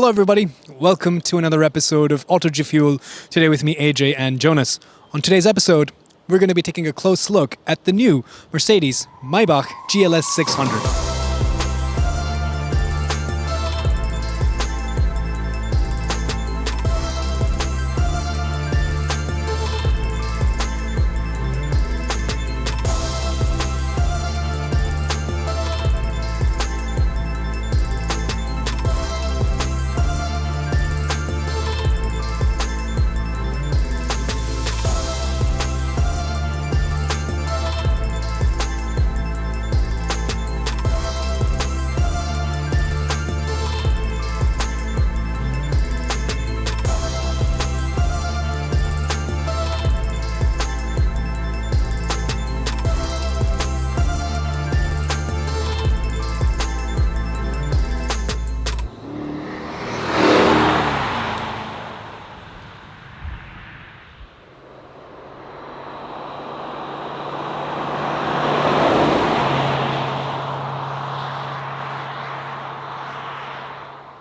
Hello everybody, welcome to another episode of Auto Fuel. Today with me AJ and Jonas. On today's episode, we're going to be taking a close look at the new Mercedes Maybach GLS 600.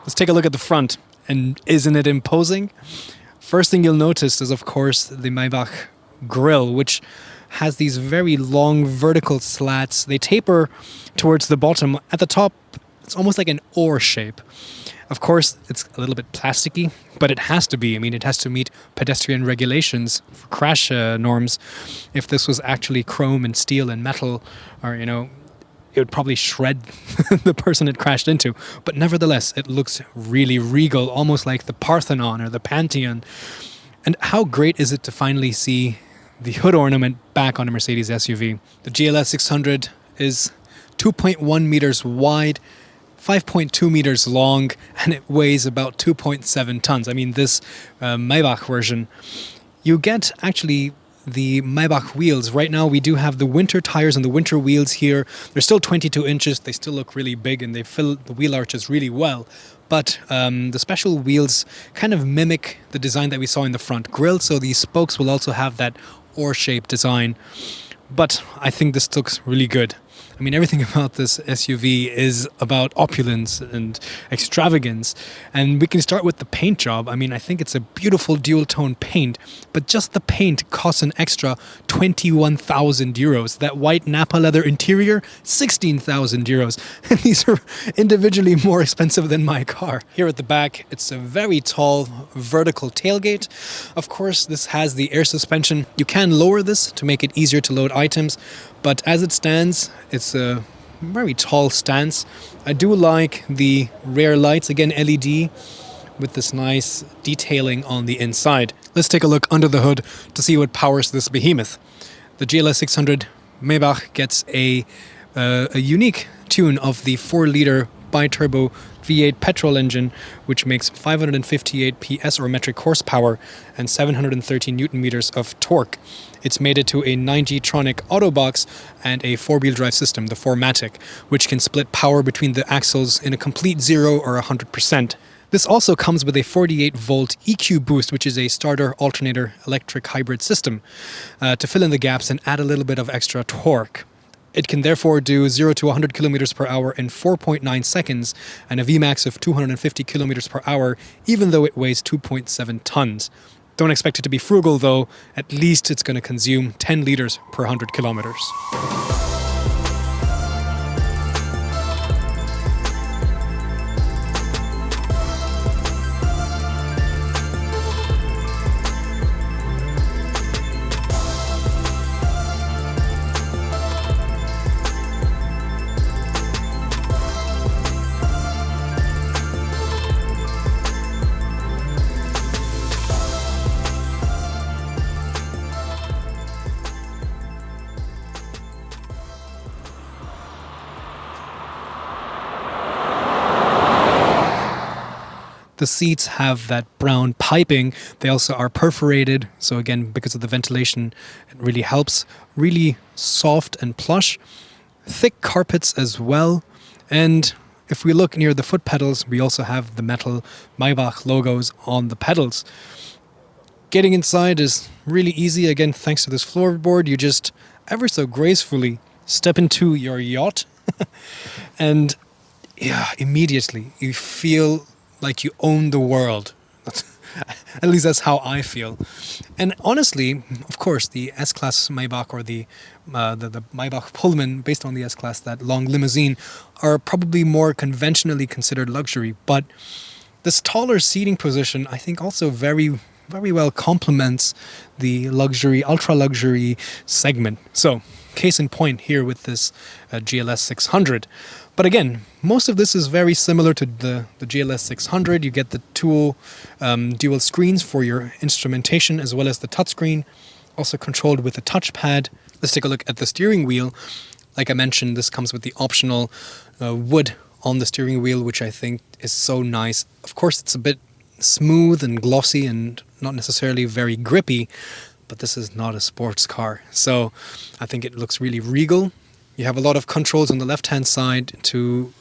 Let's take a look at the front, and isn't it imposing? First thing you'll notice is, of course, the Maybach grille, which has these very long vertical slats. They taper towards the bottom. At the top, it's almost like an oar shape. Of course, it's a little bit plasticky, but it has to be. I mean, it has to meet pedestrian regulations, crash norms. If this was actually chrome and steel and metal, or, it would probably shred the person it crashed into. But nevertheless, it looks really regal, almost like the Parthenon or the Pantheon. And how great is it to finally see the hood ornament back on a Mercedes SUV? The GLS 600 is 2.1 meters wide, 5.2 meters long, and it weighs about 2.7 tons. I mean, this Maybach version, you get actually the Maybach wheels. Right now we do have the winter tires and the winter wheels here. They're still 22 inches. They still look really big and they fill the wheel arches really well. But the special wheels kind of mimic the design that we saw in the front grille. So these spokes will also have that oar-shaped design. But I think this looks really good. I mean, everything about this SUV is about opulence and extravagance. And we can start with the paint job. I mean, I think it's a beautiful dual-tone paint, but just the paint costs an extra 21,000 euros. That white Napa leather interior, 16,000 euros. And these are individually more expensive than my car. Here at the back, it's a very tall vertical tailgate. Of course, this has the air suspension. You can lower this to make it easier to load items, but as it stands, it's a very tall stance. I do like the rear lights, again LED, with this nice detailing on the inside. Let's take a look under the hood to see what powers this behemoth. The GLS 600 Maybach gets a unique tune of the 4-liter bi-turbo V8 petrol engine, which makes 558 PS or metric horsepower and 713 newton meters of torque. It's mated to a 9G-tronic Autobox and a 4-wheel drive system, the 4MATIC, which can split power between the axles in a complete 0 or 100%. This also comes with a 48-volt EQ boost, which is a starter-alternator electric hybrid system, to fill in the gaps and add a little bit of extra torque. It can therefore do 0 to 100 kilometers per hour in 4.9 seconds and a Vmax of 250 kilometers per hour, even though it weighs 2.7 tons. Don't expect it to be frugal though, at least it's going to consume 10 liters per 100 kilometers. The seats have that brown piping. They also are perforated. So again, because of the ventilation, it really helps. Really soft and plush. Thick carpets as well. And if we look near the foot pedals, we also have the metal Maybach logos on the pedals. Getting inside is really easy. Again, thanks to this floorboard, you just ever so gracefully step into your yacht. And yeah, immediately you feel like you own the world. At least that's how I feel. And honestly, of course, the S-Class Maybach or the Maybach Pullman, based on the S-Class, that long limousine, are probably more conventionally considered luxury. But this taller seating position, I think, also very, very well complements the luxury, ultra-luxury segment. So, case in point here with this GLS 600. But again, most of this is very similar to the GLS 600. You get the dual screens for your instrumentation as well as the touchscreen, also controlled with a touchpad. Let's take a look at the steering wheel. Like I mentioned, this comes with the optional wood on the steering wheel, which I think is so nice. Of course, it's a bit smooth and glossy and not necessarily very grippy, but this is not a sports car. So I think it looks really regal. You have a lot of controls on the left-hand side to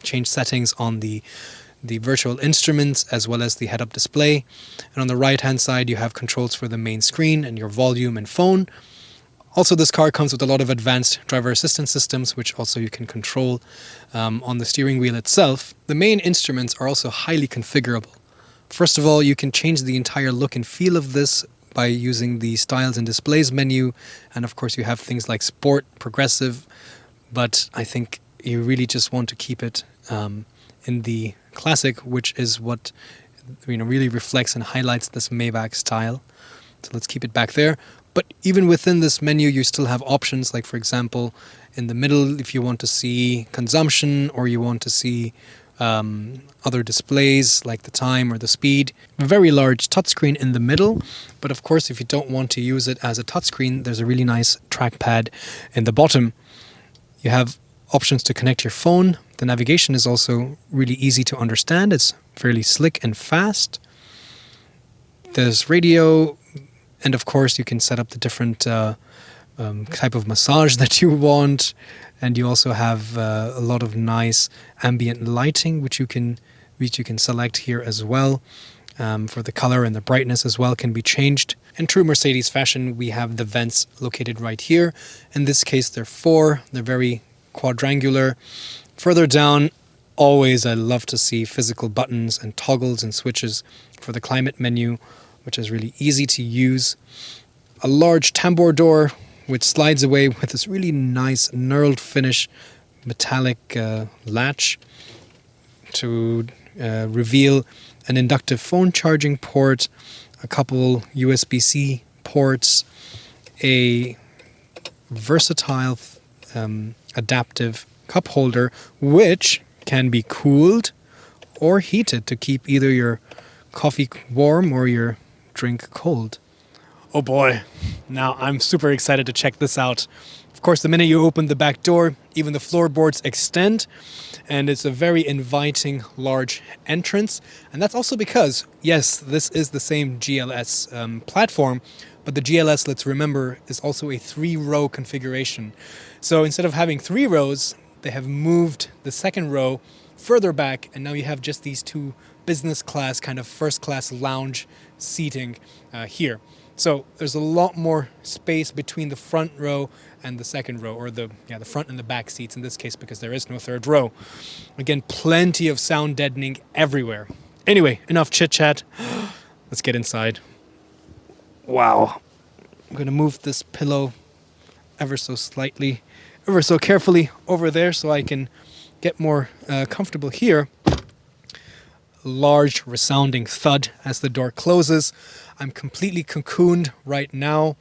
change settings on the virtual instruments as well as the head-up display. And on the right-hand side, you have controls for the main screen and your volume and phone. Also, this car comes with a lot of advanced driver assistance systems, which also you can control on the steering wheel itself. The main instruments are also highly configurable. First of all, you can change the entire look and feel of this by using the Styles and Displays menu. And of course, you have things like Sport, Progressive, but I think you really just want to keep it in the Classic, which is what really reflects and highlights this Maybach style. So let's keep it back there. But even within this menu, you still have options like, for example, in the middle, if you want to see consumption or you want to see other displays like the time or the speed. A very large touchscreen in the middle, but of course if you don't want to use it as a touchscreen, there's a really nice trackpad in the bottom. You have options to connect your phone. The navigation is also really easy to understand. It's fairly slick and fast. There's radio, and of course you can set up the different type of massage that you want. And you also have a lot of nice ambient lighting, which you can select here as well. For the color and the brightness as well can be changed. In true Mercedes fashion, we have the vents located right here. In this case, they're 4. They're very quadrangular. Further down, always I love to see physical buttons and toggles and switches for the climate menu, which is really easy to use. A large tambour door, which slides away with this really nice knurled finish metallic latch to reveal an inductive phone charging port, a couple USB-C ports, a versatile adaptive cup holder, which can be cooled or heated to keep either your coffee warm or your drink cold. Oh boy, now I'm super excited to check this out. Of course, the minute you open the back door, even the floorboards extend, and it's a very inviting, large entrance. And that's also because, yes, this is the same GLS platform, but the GLS, let's remember, is also a 3-row configuration. So instead of having 3 rows, they have moved the second row further back, and now you have just these 2 business class, kind of first class lounge seating here. So there's a lot more space between the front row and the second row, or the front and the back seats in this case, because there is no third row. Again, plenty of sound deadening everywhere. Anyway, enough chit-chat. Let's get inside. Wow. I'm going to move this pillow ever so slightly, ever so carefully over there so I can get more comfortable here. Large resounding thud as the door closes. I'm completely cocooned right now.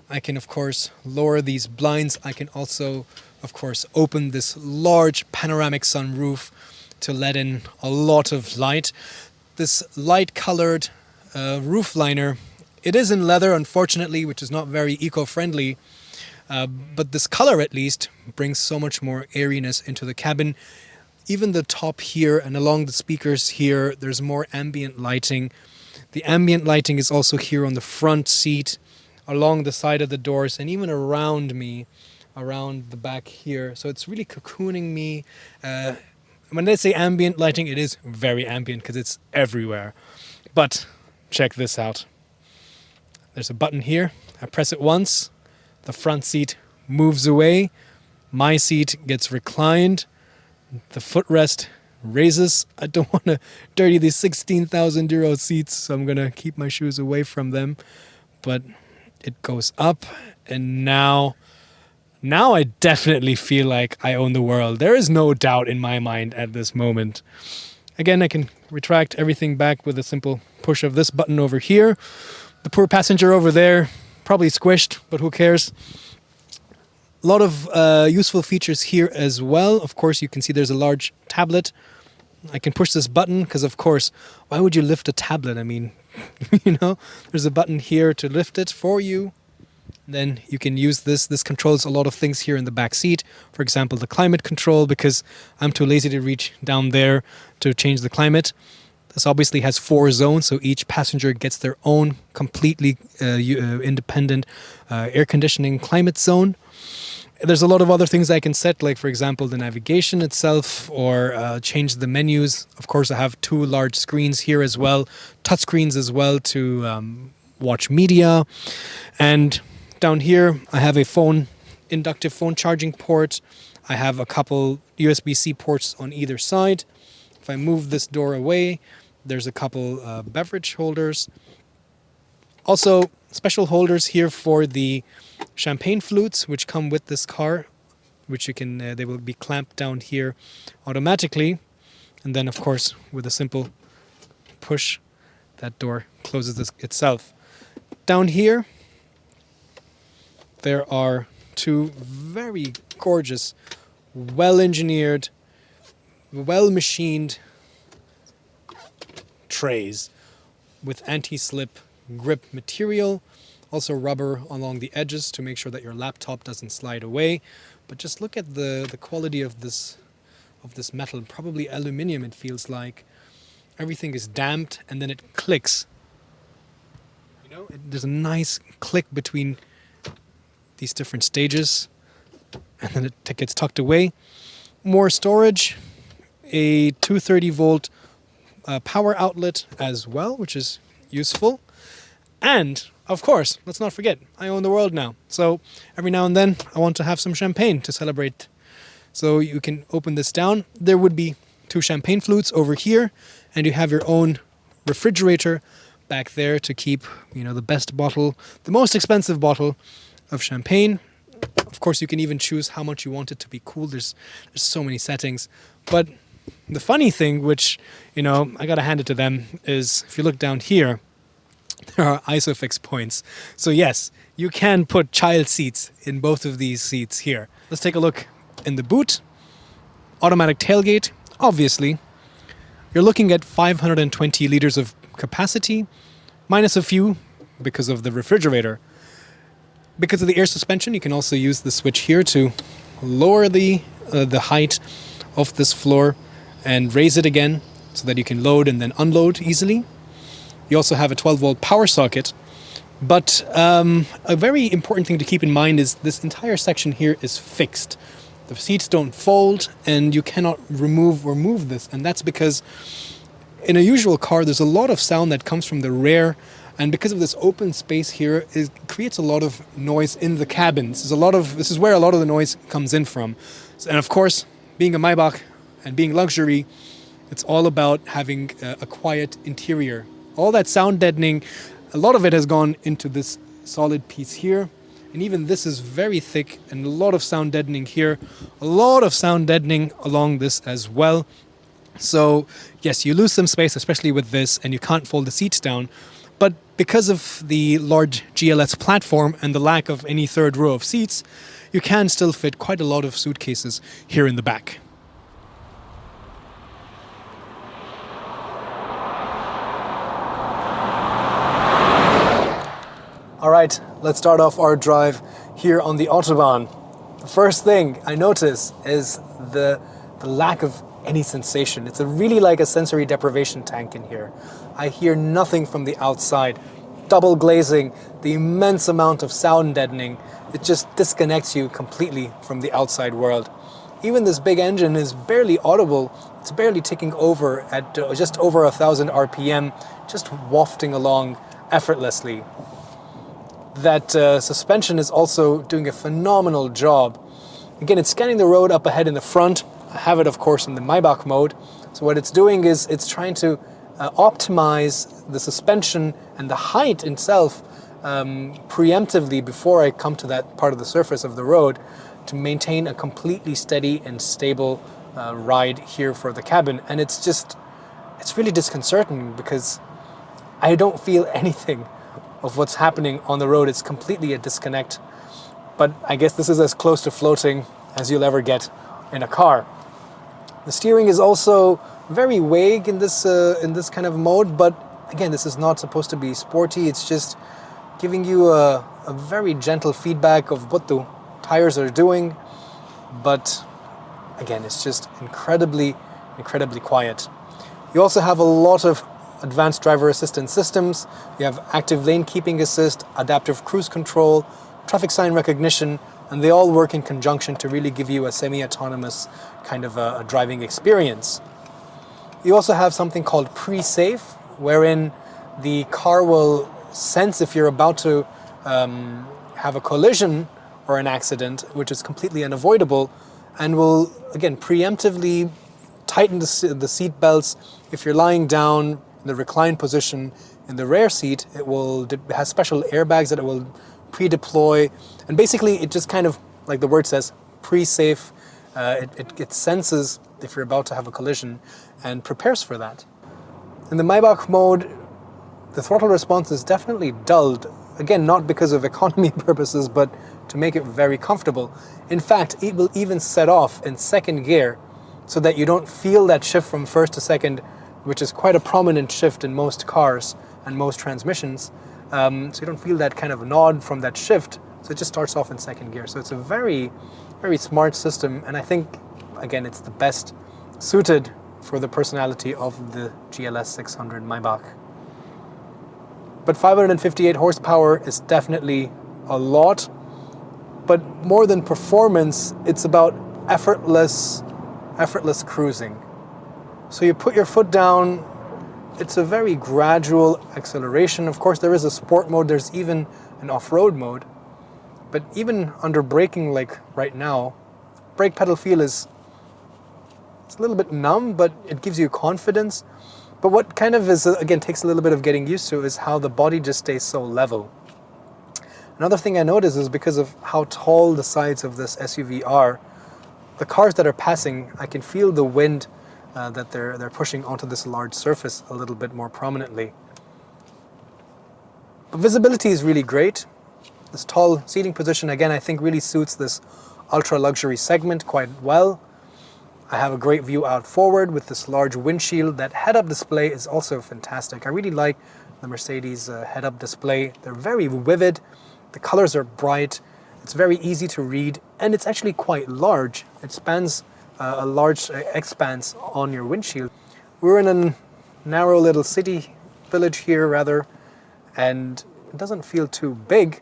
I can, of course, lower these blinds. I can also, of course, open this large panoramic sunroof to let in a lot of light. This light-colored roof liner, it is in leather, unfortunately, which is not very eco-friendly. But this color, at least, brings so much more airiness into the cabin. Even the top here and along the speakers here, there's more ambient lighting. The ambient lighting is also here on the front seat, along the side of the doors, and even around me, around the back here. So it's really cocooning me. When they say ambient lighting, it is very ambient because it's everywhere. But check this out. There's a button here. I press it once. The front seat moves away. My seat gets reclined. The footrest raises. I don't want to dirty these 16,000 euro seats, so I'm going to keep my shoes away from them. But it goes up, and now I definitely feel like I own the world. There is no doubt in my mind at this moment. Again, I can retract everything back with a simple push of this button over here. The poor passenger over there, probably squished, but who cares? A lot of useful features here as well. Of course, you can see there's a large tablet. I can push this button because, of course, why would you lift a tablet? I mean, there's a button here to lift it for you. Then you can use this. This controls a lot of things here in the back seat. For example, the climate control, because I'm too lazy to reach down there to change the climate. This obviously has 4 zones, so each passenger gets their own completely independent air conditioning climate zone. There's a lot of other things I can set, like, for example, the navigation itself, or change the menus. Of course, I have 2 large screens here as well, touch screens as well to watch media. And down here, I have a inductive phone charging port. I have a couple USB-C ports on either side. If I move this door away, there's a couple beverage holders. Also, special holders here for the champagne flutes, which come with this car, which you can, they will be clamped down here automatically. And then, of course, with a simple push, that door closes itself. Down here, there are 2 very gorgeous, well-engineered, well-machined trays with anti-slip grip material, also rubber along the edges to make sure that your laptop doesn't slide away. But just look at the quality of this metal, probably aluminium it feels like. Everything is damped and then it clicks. There's a nice click between these different stages, and then it gets tucked away. More storage, a 230 volt power outlet as well, which is useful. And of course, let's not forget, I own the world now. So every now and then I want to have some champagne to celebrate. So you can open this down. There would be 2 champagne flutes over here, and you have your own refrigerator back there to keep, the best bottle, the most expensive bottle of champagne. Of course, you can even choose how much you want it to be cool. There's so many settings. But the funny thing, which, I gotta hand it to them, is if you look down here, there are ISOFIX points. So yes, you can put child seats in both of these seats here. Let's take a look in the boot. Automatic tailgate, obviously. You're looking at 520 liters of capacity, minus a few because of the refrigerator. Because of the air suspension, you can also use the switch here to lower the height of this floor and raise it again so that you can load and then unload easily. You also have a 12-volt power socket. But a very important thing to keep in mind is this entire section here is fixed. The seats don't fold, and you cannot remove or move this. And that's because in a usual car, there's a lot of sound that comes from the rear. And because of this open space here, it creates a lot of noise in the cabins. This is where a lot of the noise comes in from. And of course, being a Maybach and being luxury, it's all about having a quiet interior. All that sound deadening, a lot of it has gone into this solid piece here. And even this is very thick, and a lot of sound deadening here. A lot of sound deadening along this as well. So yes, you lose some space, especially with this, and you can't fold the seats down. But because of the large GLS platform and the lack of any third row of seats, you can still fit quite a lot of suitcases here in the back. All right, let's start off our drive here on the Autobahn. The first thing I notice is the lack of any sensation. It's really like a sensory deprivation tank in here. I hear nothing from the outside. Double glazing, the immense amount of sound deadening, it just disconnects you completely from the outside world. Even this big engine is barely audible. It's barely ticking over at just over 1,000 RPM, just wafting along effortlessly. That suspension is also doing a phenomenal job. Again, it's scanning the road up ahead in the front. I have it, of course, in the Maybach mode. So what it's doing is it's trying to optimize the suspension and the height itself preemptively before I come to that part of the surface of the road to maintain a completely steady and stable ride here for the cabin. And it's really disconcerting because I don't feel anything of what's happening on the road. It's completely a disconnect. But I guess this is as close to floating as you'll ever get in a car. The steering is also very vague in this kind of mode, but again, this is not supposed to be sporty. It's just giving you a very gentle feedback of what the tires are doing. But again, it's just incredibly quiet. You also have a lot of advanced driver assistance systems. You have active lane keeping assist, adaptive cruise control, traffic sign recognition, and they all work in conjunction to really give you a semi-autonomous kind of a driving experience. You also have something called pre-safe, wherein the car will sense if you're about to have a collision or an accident, which is completely unavoidable, and will, again, preemptively tighten the seat belts. If you're lying down in the reclined position in the rear seat, it has special airbags that it will pre-deploy, and basically it just kind of, like the word says, pre-safe. It senses if you're about to have a collision and prepares for that. In the Maybach mode, the throttle response is definitely dulled. Again, not because of economy purposes, but to make it very comfortable. In fact, it will even set off in second gear so that you don't feel that shift from first to second, which is quite a prominent shift in most cars and most transmissions. So you don't feel that kind of nod from that shift. So it just starts off in second gear. So it's a very, very smart system. And I think, again, it's the best suited for the personality of the GLS 600 Maybach. But 558 horsepower is definitely a lot. But more than performance, it's about effortless cruising. So you put your foot down. It's a very gradual acceleration. Of course, there is a sport mode. There's even an off-road mode. But even under braking, like right now, brake pedal feel it's a little bit numb, but it gives you confidence. But what kind of is, again, takes a little bit of getting used to is how the body just stays so level. Another thing I notice is because of how tall the sides of this SUV are, the cars that are passing, I can feel the wind that they're pushing onto this large surface a little bit more prominently. But visibility is really great. This tall seating position, again, I think really suits this ultra-luxury segment quite well. I have a great view out forward with this large windshield. That head-up display is also fantastic. I really like the Mercedes head-up display. They're very vivid. The colors are bright. It's very easy to read, and it's actually quite large. It spans a large expanse on your windshield. We're in a narrow little village here, rather, and it doesn't feel too big.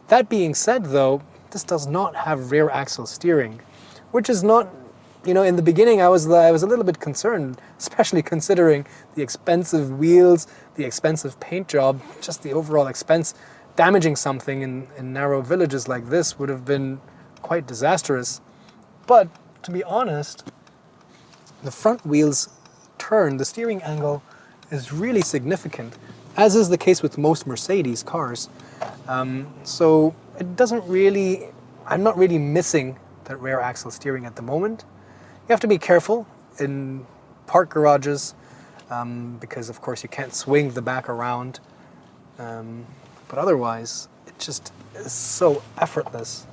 That being said, though, this does not have rear axle steering, which is not, in the beginning I was a little bit concerned, especially considering the expensive wheels, the expensive paint job, just the overall expense. Damaging something in narrow villages like this would have been quite disastrous. But to be honest, the front wheels turn, the steering angle is really significant, as is the case with most Mercedes cars. So it doesn't really, I'm not really missing that rear axle steering at the moment. You have to be careful in park garages because of course you can't swing the back around. But otherwise, it just is so effortless.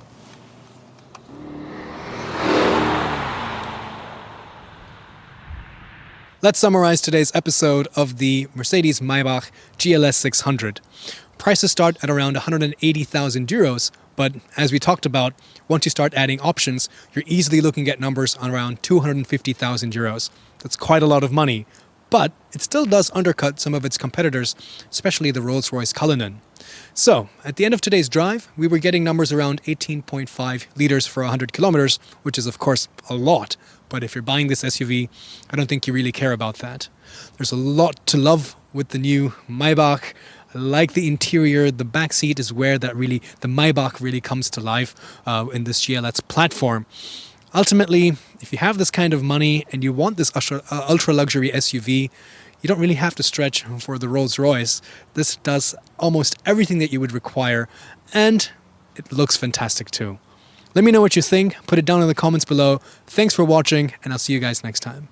Let's summarize today's episode of the Mercedes Maybach GLS 600. Prices start at around 180,000 euros, but as we talked about, once you start adding options, you're easily looking at numbers on around 250,000 euros. That's quite a lot of money, but it still does undercut some of its competitors, especially the Rolls-Royce Cullinan. So, at the end of today's drive, we were getting numbers around 18.5 liters for 100 kilometers, which is of course a lot, but if you're buying this SUV, I don't think you really care about that. There's a lot to love with the new Maybach. I like the interior. The back seat is where the Maybach really comes to life in this GLS platform. Ultimately, if you have this kind of money and you want this ultra luxury SUV, you don't really have to stretch for the Rolls-Royce. This does almost everything that you would require, and it looks fantastic too. Let me know what you think. Put it down in the comments below. Thanks for watching, and I'll see you guys next time.